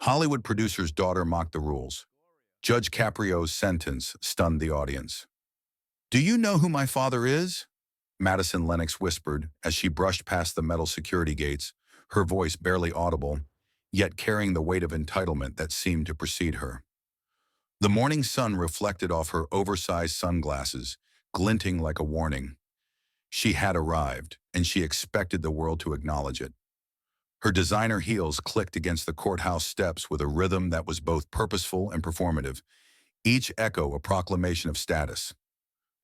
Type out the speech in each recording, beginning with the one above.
Hollywood producer's daughter mocked the rules. Judge Caprio's sentence stunned the audience. "Do you know who my father is?" Madison Lennox whispered as she brushed past the metal security gates, her voice barely audible, yet carrying the weight of entitlement that seemed to precede her. The morning sun reflected off her oversized sunglasses, glinting like a warning. She had arrived, and she expected the world to acknowledge it. Her designer heels clicked against the courthouse steps with a rhythm that was both purposeful and performative, each echo a proclamation of status.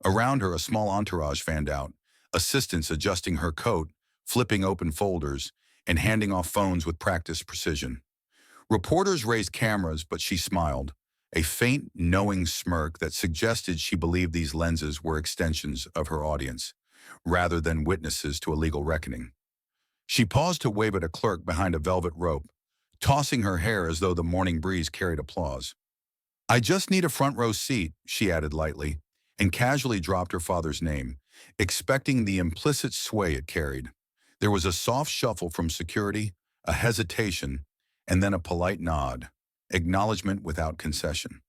Around her, a small entourage fanned out, assistants adjusting her coat, flipping open folders, and handing off phones with practiced precision. Reporters raised cameras, but she smiled, a faint, knowing smirk that suggested she believed these lenses were extensions of her audience, rather than witnesses to a legal reckoning. She paused to wave at a clerk behind a velvet rope, tossing her hair as though the morning breeze carried applause. "I just need a front row seat," she added lightly, and casually dropped her father's name, expecting the implicit sway it carried. There was a soft shuffle from security, a hesitation, and then a polite nod, acknowledgement without concession.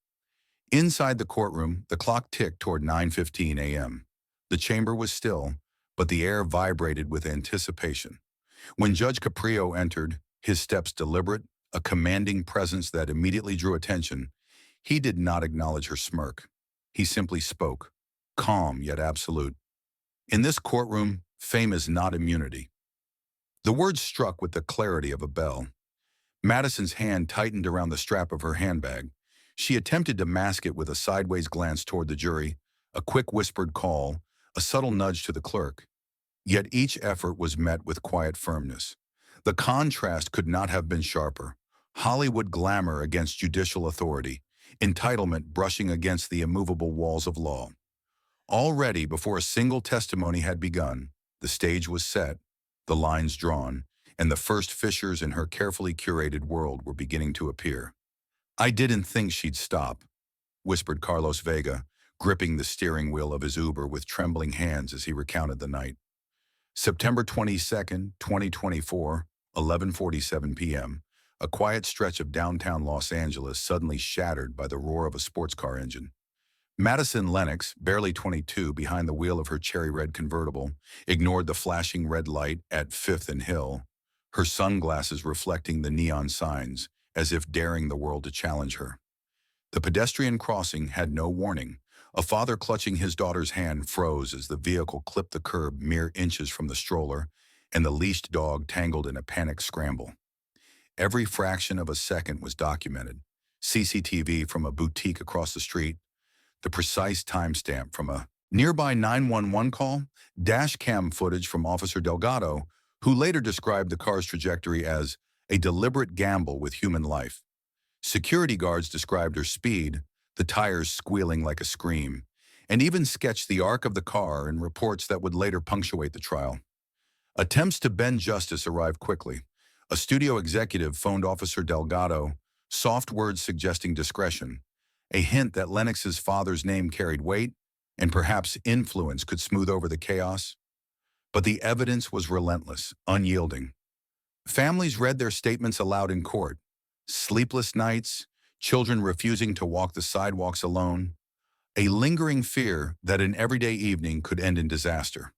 Inside the courtroom, the clock ticked toward 9:15 a.m. The chamber was still, but the air vibrated with anticipation. When Judge Caprio entered, his steps deliberate, a commanding presence that immediately drew attention, he did not acknowledge her smirk. He simply spoke, calm yet absolute. "In this courtroom, fame is not immunity." The words struck with the clarity of a bell. Madison's hand tightened around the strap of her handbag. She attempted to mask it with a sideways glance toward the jury, a quick whispered call, a subtle nudge to the clerk. Yet each effort was met with quiet firmness. The contrast could not have been sharper. Hollywood glamour against judicial authority, entitlement brushing against the immovable walls of law. Already, before a single testimony had begun, the stage was set, the lines drawn, and the first fissures in her carefully curated world were beginning to appear. "I didn't think she'd stop," whispered Carlos Vega, gripping the steering wheel of his Uber with trembling hands as he recounted the night. September 22nd, 2024, 11:47 p.m., a quiet stretch of downtown Los Angeles suddenly shattered by the roar of a sports car engine. Madison Lennox, barely 22, behind the wheel of her cherry-red convertible, ignored the flashing red light at 5th and Hill, her sunglasses reflecting the neon signs, as if daring the world to challenge her. The pedestrian crossing had no warning. A father clutching his daughter's hand froze as the vehicle clipped the curb mere inches from the stroller, and the leashed dog tangled in a panicked scramble. Every fraction of a second was documented. CCTV from a boutique across the street, the precise timestamp from a nearby 911 call, dash cam footage from Officer Delgado, who later described the car's trajectory as a deliberate gamble with human life. Security guards described her speed, the tires squealing like a scream, and even sketched the arc of the car in reports that would later punctuate the trial. Attempts to bend justice arrived quickly. A studio executive phoned Officer Delgado, soft words suggesting discretion, a hint that Lennox's father's name carried weight, and perhaps influence could smooth over the chaos. But the evidence was relentless, unyielding. Families read their statements aloud in court. Sleepless nights, children refusing to walk the sidewalks alone, a lingering fear that an everyday evening could end in disaster.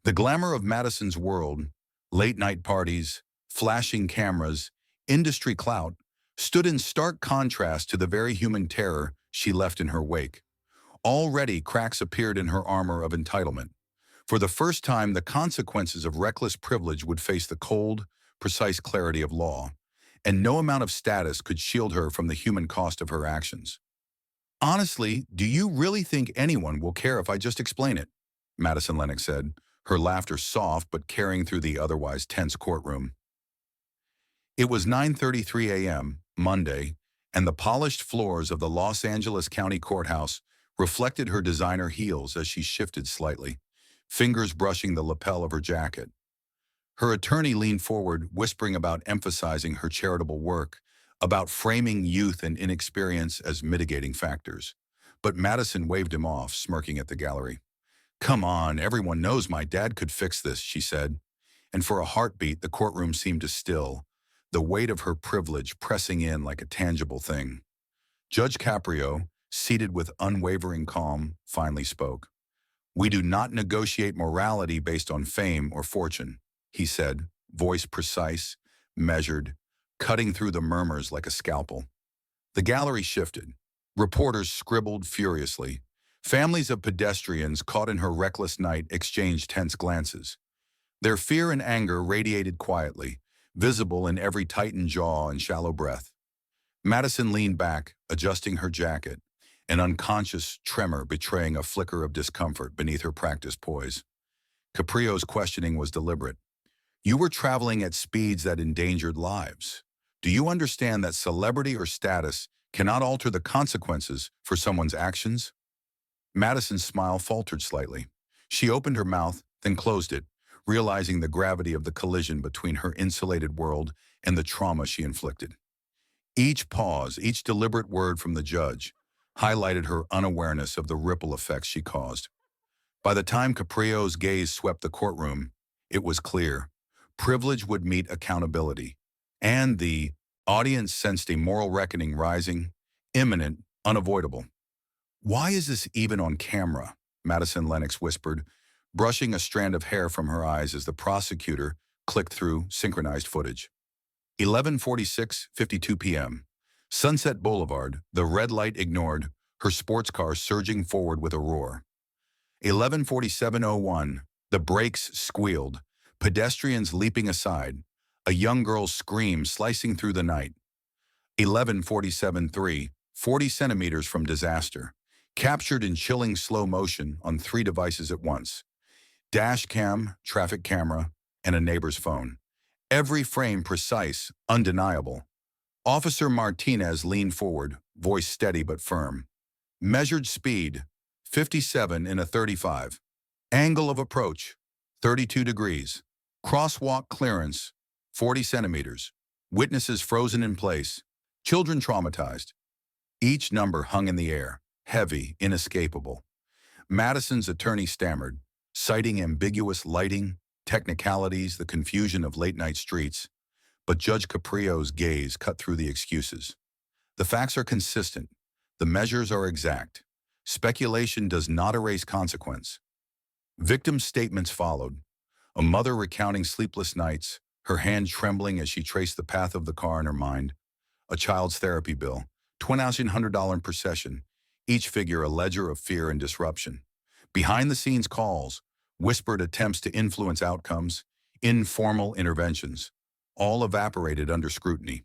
The glamour of Madison's world, late-night parties, flashing cameras, industry clout, stood in stark contrast to the very human terror she left in her wake. Already cracks appeared in her armor of entitlement. For the first time, the consequences of reckless privilege would face the cold, precise clarity of law, and no amount of status could shield her from the human cost of her actions. "Honestly, do you really think anyone will care if I just explain it?" Madison Lennox said, her laughter soft but carrying through the otherwise tense courtroom. It was 9:33 a.m., Monday, and the polished floors of the Los Angeles County Courthouse reflected her designer heels as she shifted slightly, fingers brushing the lapel of her jacket. Her attorney leaned forward, whispering about emphasizing her charitable work, about framing youth and inexperience as mitigating factors. But Madison waved him off, smirking at the gallery. "Come on, everyone knows my dad could fix this," she said. And for a heartbeat, the courtroom seemed to still. the weight of her privilege pressing in like a tangible thing. Judge Caprio, seated with unwavering calm, finally spoke. "We do not negotiate morality based on fame or fortune," he said, voice precise, measured, cutting through the murmurs like a scalpel. The gallery shifted. Reporters scribbled furiously. Families of pedestrians caught in her reckless night exchanged tense glances. Their fear and anger radiated quietly, visible in every tightened jaw and shallow breath. Madison leaned back, adjusting her jacket, an unconscious tremor betraying a flicker of discomfort beneath her practiced poise. Caprio's questioning was deliberate. "You were traveling at speeds that endangered lives. Do you understand that celebrity or status cannot alter the consequences for someone's actions?" Madison's smile faltered slightly. She opened her mouth, then closed it, realizing the gravity of the collision between her insulated world and the trauma she inflicted. Each pause, each deliberate word from the judge, highlighted her unawareness of the ripple effects she caused. By the time Caprio's gaze swept the courtroom, it was clear. Privilege would meet accountability, and the audience sensed a moral reckoning rising, imminent, unavoidable. "Why is this even on camera?" Madison Lennox whispered, brushing a strand of hair from her eyes as the prosecutor clicked through synchronized footage. 11:46:52 p.m. Sunset Boulevard, the red light ignored, her sports car surging forward with a roar. 11:47:01, the brakes squealed, pedestrians leaping aside, a young girl's scream slicing through the night. 11:47:3, 40 centimeters from disaster, captured in chilling slow motion on 3 devices at once. Dash cam, traffic camera, and a neighbor's phone. Every frame precise, undeniable. Officer Martinez leaned forward, voice steady but firm. Measured speed, 57 in a 35. Angle of approach, 32 degrees. Crosswalk clearance, 40 centimeters. Witnesses frozen in place. Children traumatized. Each number hung in the air, heavy, inescapable. Madison's attorney stammered, citing ambiguous lighting, technicalities, the confusion of late-night streets. But Judge Caprio's gaze cut through the excuses. "The facts are consistent. The measures are exact. Speculation does not erase consequence." Victim statements followed. A mother recounting sleepless nights, her hand trembling as she traced the path of the car in her mind. A child's therapy bill, $2,100 per session, each figure a ledger of fear and disruption. Behind-the-scenes calls, whispered attempts to influence outcomes, informal interventions, all evaporated under scrutiny.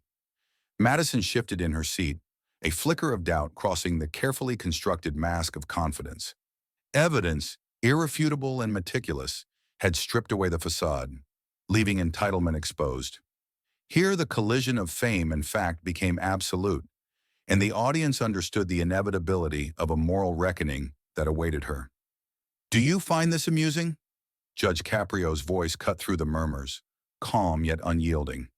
Madison shifted in her seat, a flicker of doubt crossing the carefully constructed mask of confidence. Evidence, irrefutable and meticulous, had stripped away the facade, leaving entitlement exposed. Here the collision of fame and fact became absolute, and the audience understood the inevitability of a moral reckoning that awaited her. "Do you find this amusing?" Judge Caprio's voice cut through the murmurs, calm yet unyielding.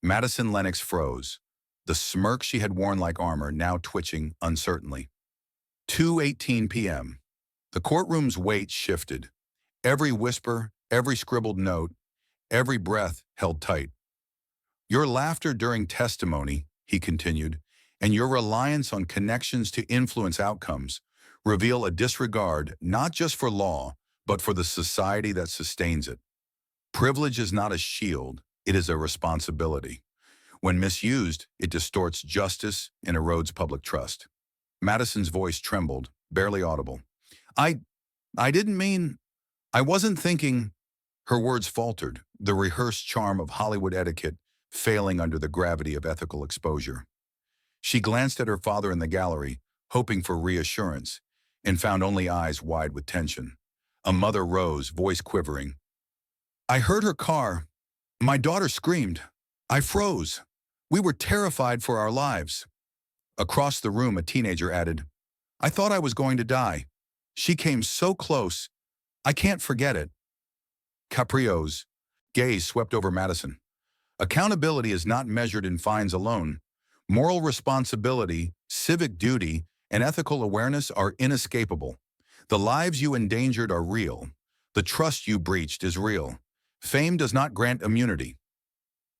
Madison Lennox froze, the smirk she had worn like armor now twitching uncertainly. 2:18 p.m. The courtroom's weight shifted. Every whisper, every scribbled note, every breath held tight. "Your laughter during testimony," he continued, "and your reliance on connections to influence outcomes reveal a disregard not just for law, but for the society that sustains it. Privilege is not a shield, it is a responsibility. When misused, it distorts justice and erodes public trust." Madison's voice trembled, barely audible. I didn't mean, I wasn't thinking." Her words faltered, the rehearsed charm of Hollywood etiquette failing under the gravity of ethical exposure. She glanced at her father in the gallery, hoping for reassurance, and found only eyes wide with tension. A mother rose, voice quivering. "I heard her car. My daughter screamed. I froze. We were terrified for our lives." Across the room, a teenager added, "I thought I was going to die. She came so close. I can't forget it." Caprio's gaze swept over Madison. "Accountability is not measured in fines alone. Moral responsibility, civic duty, and ethical awareness are inescapable. The lives you endangered are real. The trust you breached is real. Fame does not grant immunity."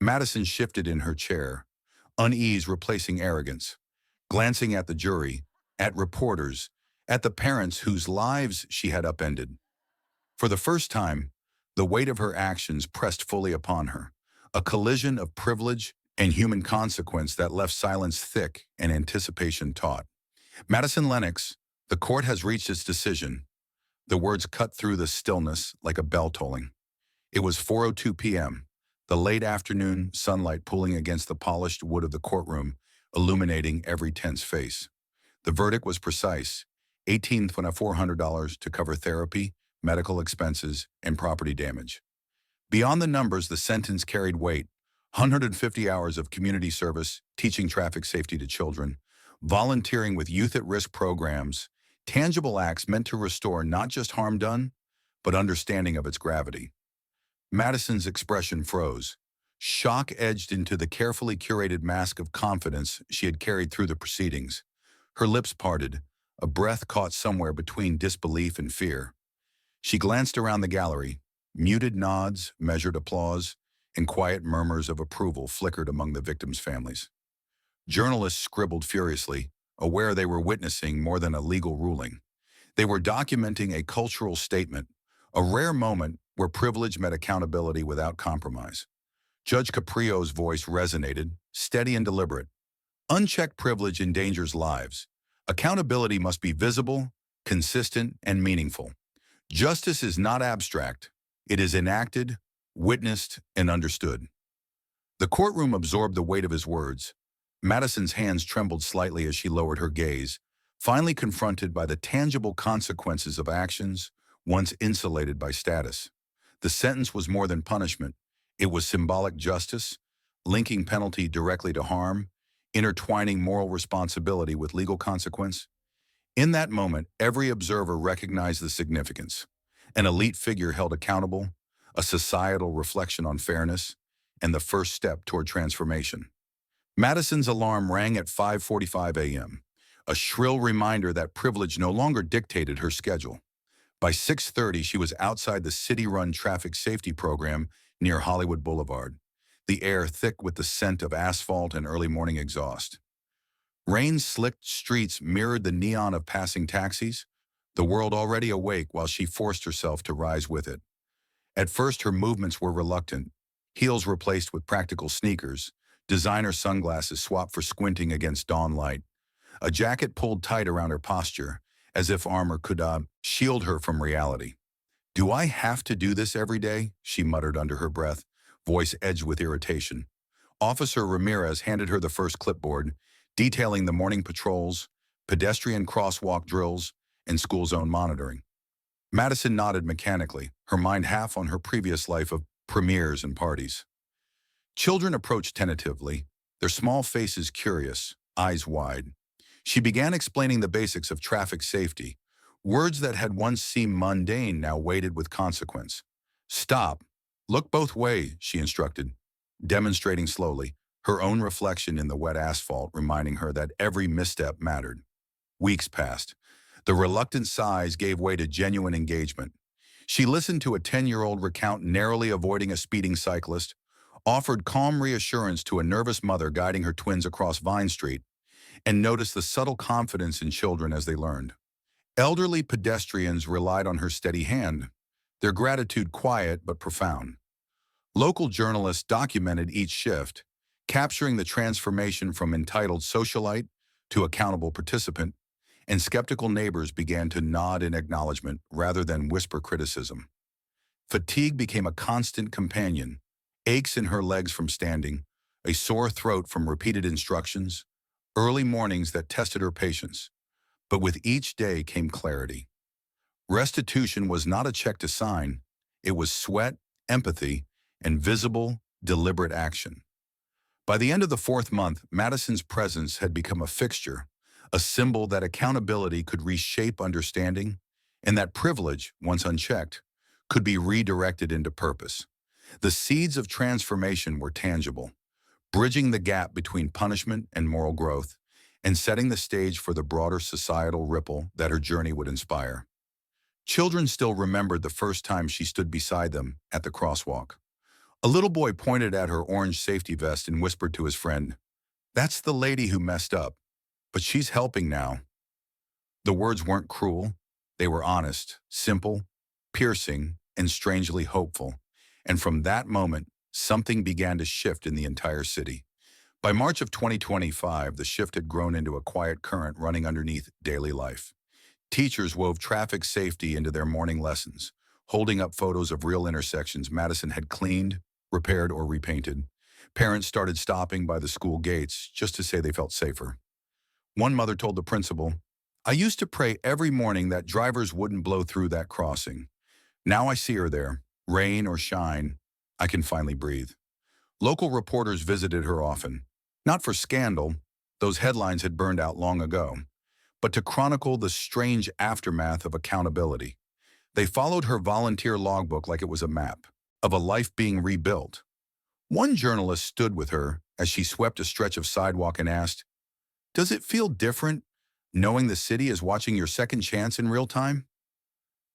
Madison shifted in her chair, unease replacing arrogance, glancing at the jury, at reporters, at the parents whose lives she had upended. For the first time, the weight of her actions pressed fully upon her, a collision of privilege and human consequence that left silence thick and anticipation taut. Madison Lennox, the court has reached its decision. The words cut through the stillness like a bell tolling. It was 4:02 p.m., the late afternoon sunlight pulling against the polished wood of the courtroom, illuminating every tense face. The verdict was precise: $18,400 to cover therapy, medical expenses, and property damage. Beyond the numbers, the sentence carried weight: 150 hours of community service, teaching traffic safety to children, volunteering with youth at-risk programs, tangible acts meant to restore not just harm done, but understanding of its gravity. Madison's expression froze. Shock edged into the carefully curated mask of confidence she had carried through the proceedings. Her lips parted, a breath caught somewhere between disbelief and fear. She glanced around the gallery. Muted nods, measured applause, and quiet murmurs of approval flickered among the victims' families. Journalists scribbled furiously, aware they were witnessing more than a legal ruling. They were documenting a cultural statement, a rare moment where privilege met accountability without compromise. Judge Caprio's voice resonated, steady and deliberate. Unchecked privilege endangers lives. Accountability must be visible, consistent, and meaningful. Justice is not abstract. It is enacted, witnessed, and understood. The courtroom absorbed the weight of his words. Madison's hands trembled slightly as she lowered her gaze, finally confronted by the tangible consequences of actions once insulated by status. The sentence was more than punishment. It was symbolic justice, linking penalty directly to harm, intertwining moral responsibility with legal consequence. In that moment, every observer recognized the significance. An elite figure held accountable, a societal reflection on fairness, and the first step toward transformation. Madison's alarm rang at 5:45 a.m., a shrill reminder that privilege no longer dictated her schedule. By 6:30, she was outside the city-run traffic safety program near Hollywood Boulevard, the air thick with the scent of asphalt and early morning exhaust. Rain-slicked streets mirrored the neon of passing taxis, the world already awake while she forced herself to rise with it. At first, her movements were reluctant, heels replaced with practical sneakers, designer sunglasses swapped for squinting against dawn light. A jacket pulled tight around her posture, as if armor could shield her from reality. "Do I have to do this every day?" she muttered under her breath, voice edged with irritation. Officer Ramirez handed her the first clipboard, detailing the morning patrols, pedestrian crosswalk drills, and school zone monitoring. Madison nodded mechanically, her mind half on her previous life of premieres and parties. Children approached tentatively, their small faces curious, eyes wide. She began explaining the basics of traffic safety. Words that had once seemed mundane now weighted with consequence. "Stop. Look both ways," she instructed, demonstrating slowly, her own reflection in the wet asphalt reminding her that every misstep mattered. Weeks passed. The reluctant sighs gave way to genuine engagement. She listened to a 10-year-old recount narrowly avoiding a speeding cyclist, offered calm reassurance to a nervous mother guiding her twins across Vine Street, and noticed the subtle confidence in children as they learned. Elderly pedestrians relied on her steady hand, their gratitude quiet but profound. Local journalists documented each shift, capturing the transformation from entitled socialite to accountable participant, and skeptical neighbors began to nod in acknowledgement rather than whisper criticism. Fatigue became a constant companion, aches in her legs from standing, a sore throat from repeated instructions, early mornings that tested her patience. But with each day came clarity. Restitution was not a check to sign. It was sweat, empathy, and visible, deliberate action. By the end of the fourth month, Madison's presence had become a fixture, a symbol that accountability could reshape understanding, and that privilege, once unchecked, could be redirected into purpose. The seeds of transformation were tangible, bridging the gap between punishment and moral growth, and setting the stage for the broader societal ripple that her journey would inspire. Children still remembered the first time she stood beside them at the crosswalk. A little boy pointed at her orange safety vest and whispered to his friend, "That's the lady who messed up, but she's helping now." The words weren't cruel. They were honest, simple, piercing, and strangely hopeful. And from that moment, something began to shift in the entire city. By March of 2025, the shift had grown into a quiet current running underneath daily life. Teachers wove traffic safety into their morning lessons, holding up photos of real intersections Madison had cleaned, repaired, or repainted. Parents started stopping by the school gates just to say they felt safer. One mother told the principal, "I used to pray every morning that drivers wouldn't blow through that crossing. Now I see her there. Rain or shine, I can finally breathe." Local reporters visited her often, not for scandal, those headlines had burned out long ago, but to chronicle the strange aftermath of accountability. They followed her volunteer logbook like it was a map of a life being rebuilt. One journalist stood with her as she swept a stretch of sidewalk and asked, "Does it feel different knowing the city is watching your second chance in real time?"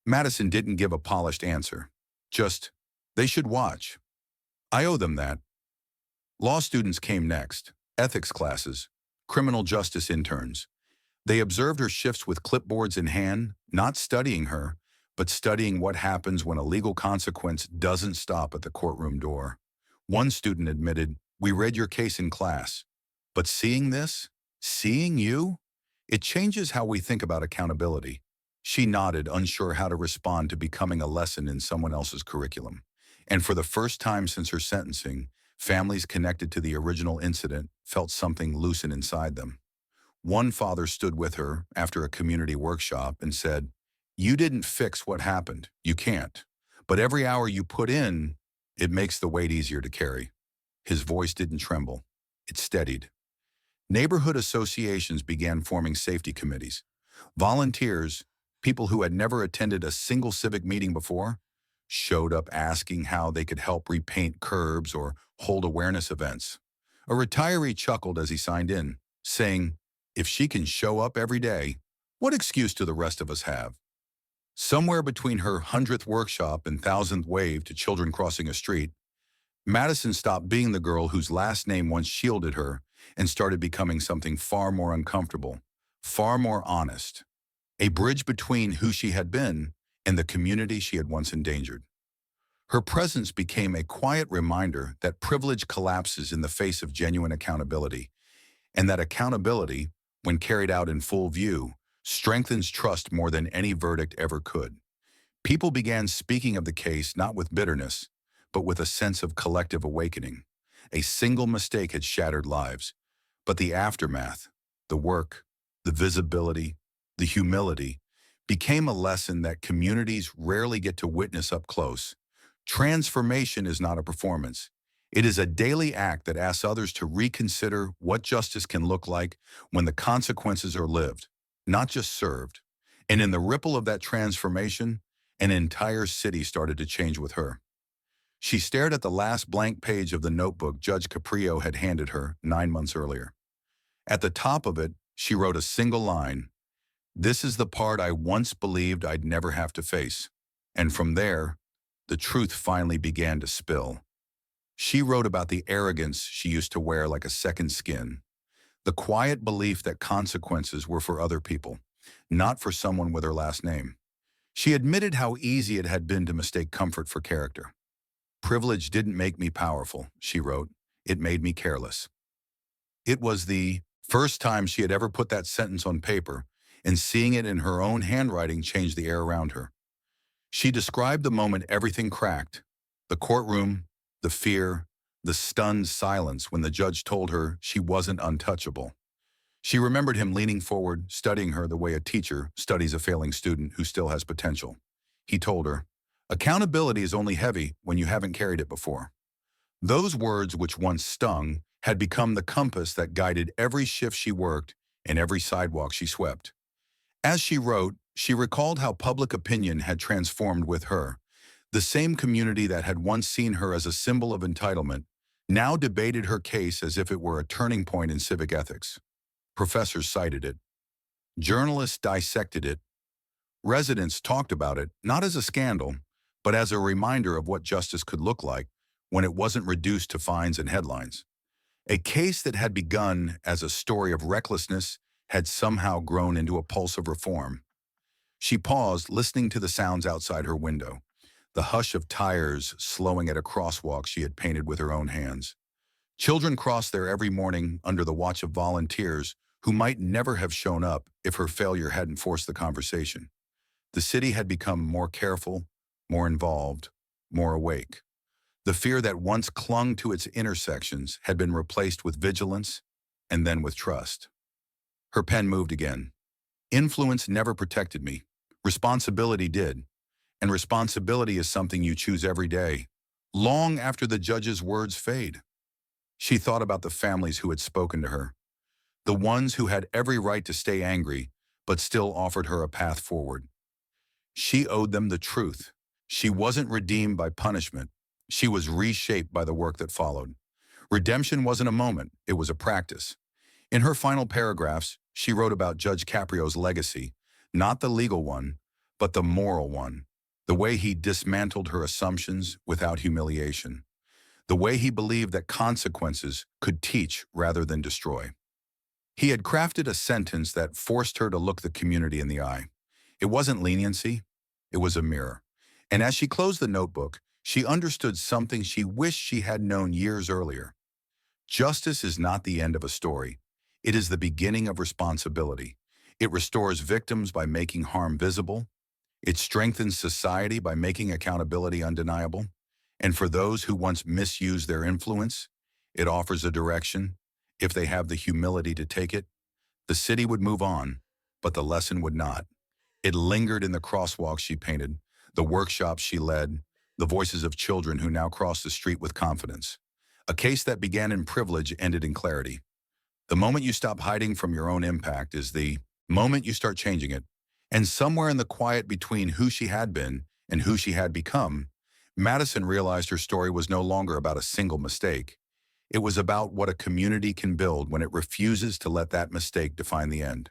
Madison didn't give a polished answer. Just, "They should watch. I owe them that." Law students came next, ethics classes, criminal justice interns. They observed her shifts with clipboards in hand, not studying her, but studying what happens when a legal consequence doesn't stop at the courtroom door. One student admitted, "We read your case in class, but seeing this, seeing you, it changes how we think about accountability." She nodded, unsure how to respond to becoming a lesson in someone else's curriculum. And for the first time since her sentencing, families connected to the original incident felt something loosen inside them. One father stood with her after a community workshop and said, "You didn't fix what happened. You can't. But every hour you put in, it makes the weight easier to carry." His voice didn't tremble. It steadied. Neighborhood associations began forming safety committees. Volunteers, people who had never attended a single civic meeting before, showed up asking how they could help repaint curbs or hold awareness events. A retiree chuckled as he signed in, saying, "If she can show up every day, what excuse do the rest of us have?" Somewhere between her 100th workshop and 1,000th wave to children crossing a street, Madison stopped being the girl whose last name once shielded her and started becoming something far more uncomfortable, far more honest, a bridge between who she had been and the community she had once endangered. Her presence became a quiet reminder that privilege collapses in the face of genuine accountability, and that accountability, when carried out in full view, strengthens trust more than any verdict ever could. People began speaking of the case not with bitterness, but with a sense of collective awakening. A single mistake had shattered lives, but the aftermath, the work, the visibility, the humility, became a lesson that communities rarely get to witness up close. Transformation is not a performance. It is a daily act that asks others to reconsider what justice can look like when the consequences are lived, not just served. And in the ripple of that transformation, an entire city started to change with her. She stared at the last blank page of the notebook Judge Caprio had handed her 9 months earlier. At the top of it, she wrote a single line, "This is the part I once believed I'd never have to face." And from there, the truth finally began to spill. She wrote about the arrogance she used to wear like a second skin, the quiet belief that consequences were for other people, not for someone with her last name. She admitted how easy it had been to mistake comfort for character. "Privilege didn't make me powerful," she wrote. "It made me careless." It was the first time she had ever put that sentence on paper, and seeing it in her own handwriting changed the air around her. She described the moment everything cracked, the courtroom, the fear, the stunned silence when the judge told her she wasn't untouchable. She remembered him leaning forward, studying her the way a teacher studies a failing student who still has potential. He told her, "Accountability is only heavy when you haven't carried it before." Those words, which once stung, had become the compass that guided every shift she worked and every sidewalk she swept. As she wrote, she recalled how public opinion had transformed with her. The same community that had once seen her as a symbol of entitlement now debated her case as if it were a turning point in civic ethics. Professors cited it. Journalists dissected it. Residents talked about it, not as a scandal, but as a reminder of what justice could look like when it wasn't reduced to fines and headlines. A case that had begun as a story of recklessness had somehow grown into a pulse of reform. She paused, listening to the sounds outside her window, the hush of tires slowing at a crosswalk she had painted with her own hands. Children crossed there every morning under the watch of volunteers who might never have shown up if her failure hadn't forced the conversation. The city had become more careful, more involved, more awake. The fear that once clung to its intersections had been replaced with vigilance and then with trust. Her pen moved again. Influence never protected me. Responsibility did. And responsibility is something you choose every day, long after the judge's words fade. She thought about the families who had spoken to her, the ones who had every right to stay angry, but still offered her a path forward. She owed them the truth. She wasn't redeemed by punishment. She was reshaped by the work that followed. Redemption wasn't a moment, it was a practice. In her final paragraphs, she wrote about Judge Caprio's legacy, not the legal one, but the moral one. The way he dismantled her assumptions without humiliation. The way he believed that consequences could teach rather than destroy. He had crafted a sentence that forced her to look the community in the eye. It wasn't leniency, it was a mirror. And as she closed the notebook, she understood something she wished she had known years earlier. Justice is not the end of a story. It is the beginning of responsibility. It restores victims by making harm visible. It strengthens society by making accountability undeniable. And for those who once misused their influence, it offers a direction. If they have the humility to take it, the city would move on, but the lesson would not. It lingered in the crosswalks she painted, the workshops she led, the voices of children who now cross the street with confidence. A case that began in privilege ended in clarity. The moment you stop hiding from your own impact is the moment you start changing it. And somewhere in the quiet between who she had been and who she had become, Madison realized her story was no longer about a single mistake. It was about what a community can build when it refuses to let that mistake define the end.